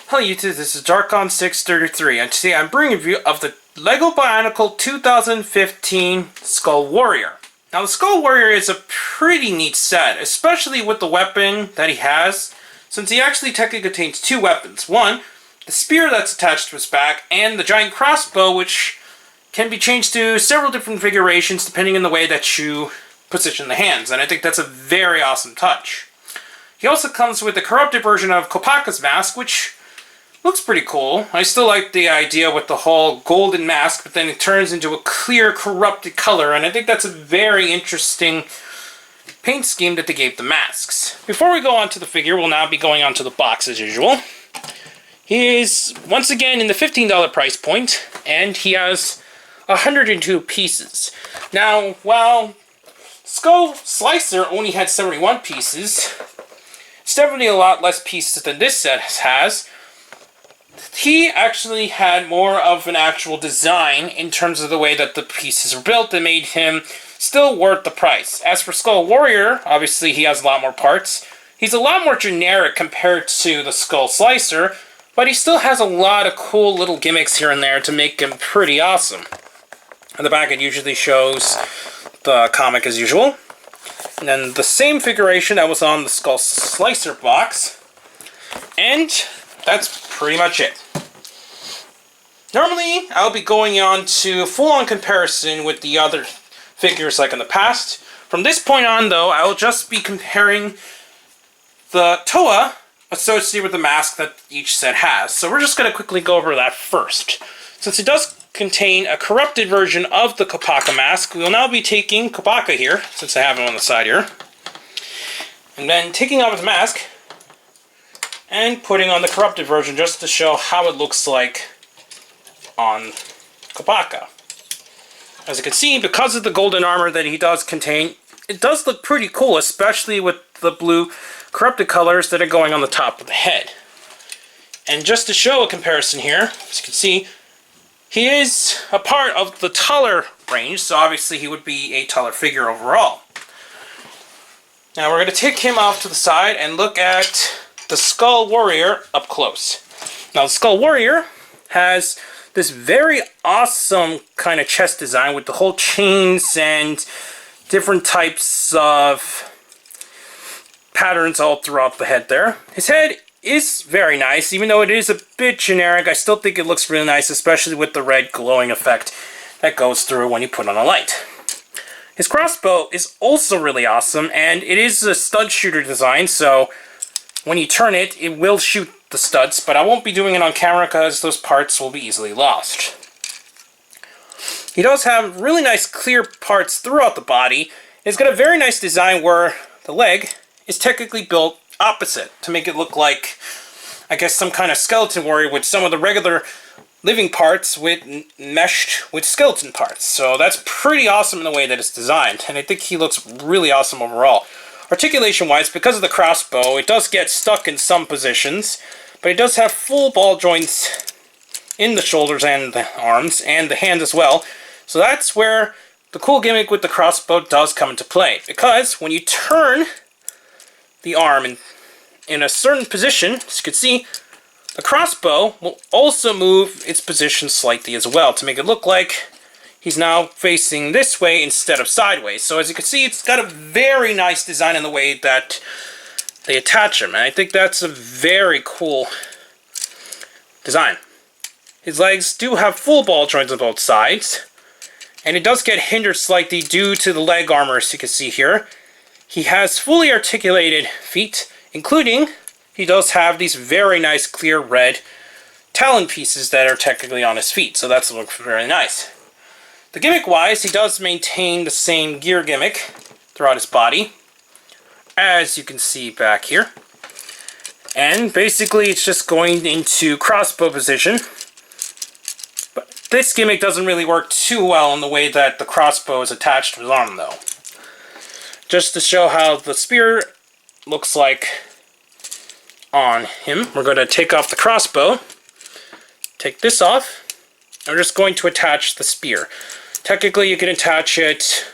Hello YouTube, this is Darkon633 and today I'm bringing a review of the LEGO Bionicle 2015 Skull Warrior. Now the Skull Warrior is a pretty neat set, especially with the weapon that he has, since he actually technically contains two weapons. One, the spear that's attached to his back, and the giant crossbow, which can be changed to several different configurations depending on the way that you position the hands, and I think that's a very awesome touch. He also comes with a corrupted version of Kopaka's mask, which looks pretty cool. I still like the idea with the whole golden mask, but then it turns into a clear, corrupted color, and I think that's a very interesting paint scheme that they gave the masks. Before we go on to the figure, we'll now be going on to the box as usual. He is, once again, in the $15 price point, and he has 102 pieces. Now, while Skull Slicer only had 71 pieces, it's definitely a lot less pieces than this set has. He actually had more of an actual design in terms of the way that the pieces were built that made him still worth the price. As for Skull Warrior, obviously he has a lot more parts. He's a lot more generic compared to the Skull Slicer, but he still has a lot of cool little gimmicks here and there to make him pretty awesome. On the back it usually shows the comic as usual. And then the same figuration that was on the Skull Slicer box. And that's pretty much it. Normally, I'll be going on to full-on comparison with the other figures like in the past. From this point on, though, I will just be comparing the Toa associated with the mask that each set has. So we're just going to quickly go over that first. Since it does contain a corrupted version of the Kopaka mask, we will now be taking Kopaka here, since I have him on the side here, and then taking off his mask and putting on the corrupted version just to show how it looks like on Kopaka. As you can see, because of the golden armor that he does contain, it does look pretty cool, especially with the blue corrupted colors that are going on the top of the head. And just to show a comparison here, as you can see, he is a part of the taller range, so obviously he would be a taller figure overall. Now we're going to take him off to the side and look at the Skull Warrior up close. Now the Skull Warrior has this very awesome kind of chest design with the whole chains and different types of patterns all throughout the head there. His head is very nice, even though it is a bit generic. I still think it looks really nice, especially with the red glowing effect that goes through when you put on a light. His crossbow is also really awesome, and it is a stud shooter design, so when you turn it, it will shoot the studs, but I won't be doing it on camera because those parts will be easily lost. He does have really nice clear parts throughout the body. It's got a very nice design where the leg is technically built opposite to make it look like, I guess, some kind of skeleton warrior with some of the regular living parts meshed with skeleton parts. So that's pretty awesome in the way that it's designed, and I think he looks really awesome overall. Articulation-wise, because of the crossbow, it does get stuck in some positions, but it does have full ball joints in the shoulders and the arms, and the hand as well. So that's where the cool gimmick with the crossbow does come into play, because when you turn the arm in a certain position, as you can see, the crossbow will also move its position slightly as well to make it look like he's now facing this way instead of sideways. So as you can see, it's got a very nice design in the way that they attach him, and I think that's a very cool design. His legs do have full ball joints on both sides, and it does get hindered slightly due to the leg armor, as you can see here. He has fully articulated feet, including he does have these very nice clear red talon pieces that are technically on his feet, so that's looks very nice. The gimmick-wise, he does maintain the same gear gimmick throughout his body, as you can see back here. And basically, it's just going into crossbow position. But this gimmick doesn't really work too well in the way that the crossbow is attached to his arm, though. Just to show how the spear looks like on him, we're going to take off the crossbow, take this off, and we're just going to attach the spear. Technically, you can attach it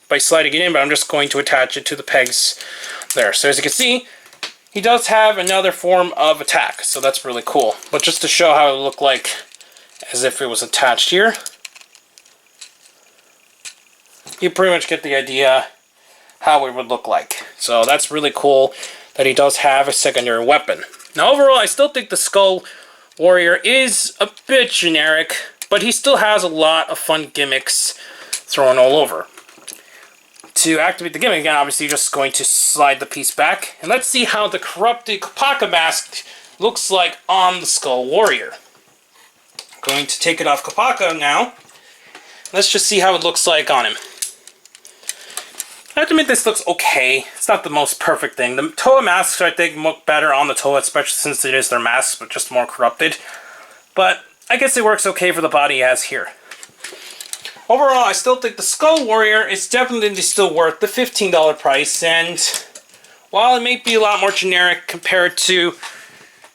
by sliding it in, but I'm just going to attach it to the pegs there. So as you can see, he does have another form of attack, so that's really cool. But just to show how it would look like as if it was attached here, you pretty much get the idea how it would look like. So that's really cool that he does have a secondary weapon. Now overall, I still think the Skull Warrior is a bit generic, but he still has a lot of fun gimmicks thrown all over. To activate the gimmick again, obviously you're just going to slide the piece back. And let's see how the corrupted Kopaka mask looks like on the Skull Warrior. I'm going to take it off Kopaka now. Let's just see how it looks like on him. I have to admit this looks okay. It's not the most perfect thing. The Toa masks I think look better on the Toa, especially since it is their masks, but just more corrupted. But I guess it works okay for the body he has here. Overall, I still think the Skull Warrior is definitely still worth the $15 price, and while it may be a lot more generic compared to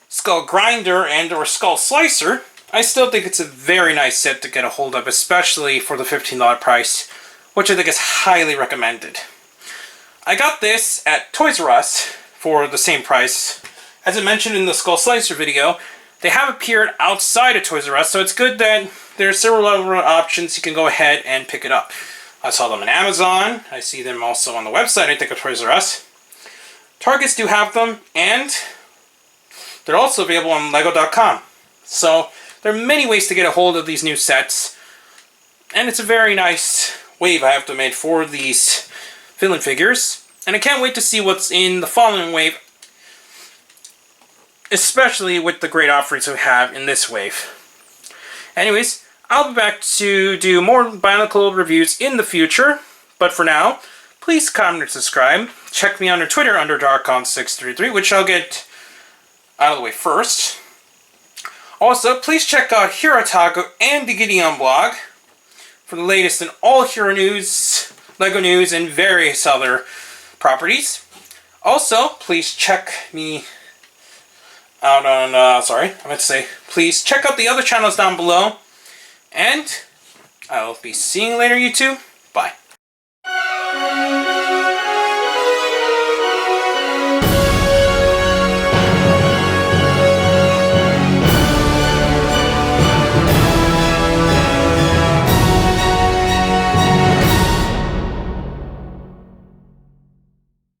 Skull Grinder and or Skull Slicer, I still think it's a very nice set to get a hold of, especially for the $15 price, which I think is highly recommended. I got this at Toys R Us for the same price. As I mentioned in the Skull Slicer video, they have appeared outside of Toys R Us, so it's good that there are several other options you can go ahead and pick it up. I saw them on Amazon. I see them also on the website, I think, of Toys R Us. Targets do have them, and they're also available on Lego.com. So there are many ways to get a hold of these new sets, and it's a very nice wave, I have to admit, for these villain figures. And I can't wait to see what's in the following wave, especially with the great offerings we have in this wave. Anyways, I'll be back to do more Bionicle reviews in the future, but for now, please comment and subscribe. Check me on Twitter under Darkon633, which I'll get out of the way first. Also, please check out Hirotago and the Gideon blog for the latest in all hero news, LEGO news, and various other properties. Also, please check me out on, please check out the other channels down below. And I'll be seeing you later, YouTube. Bye.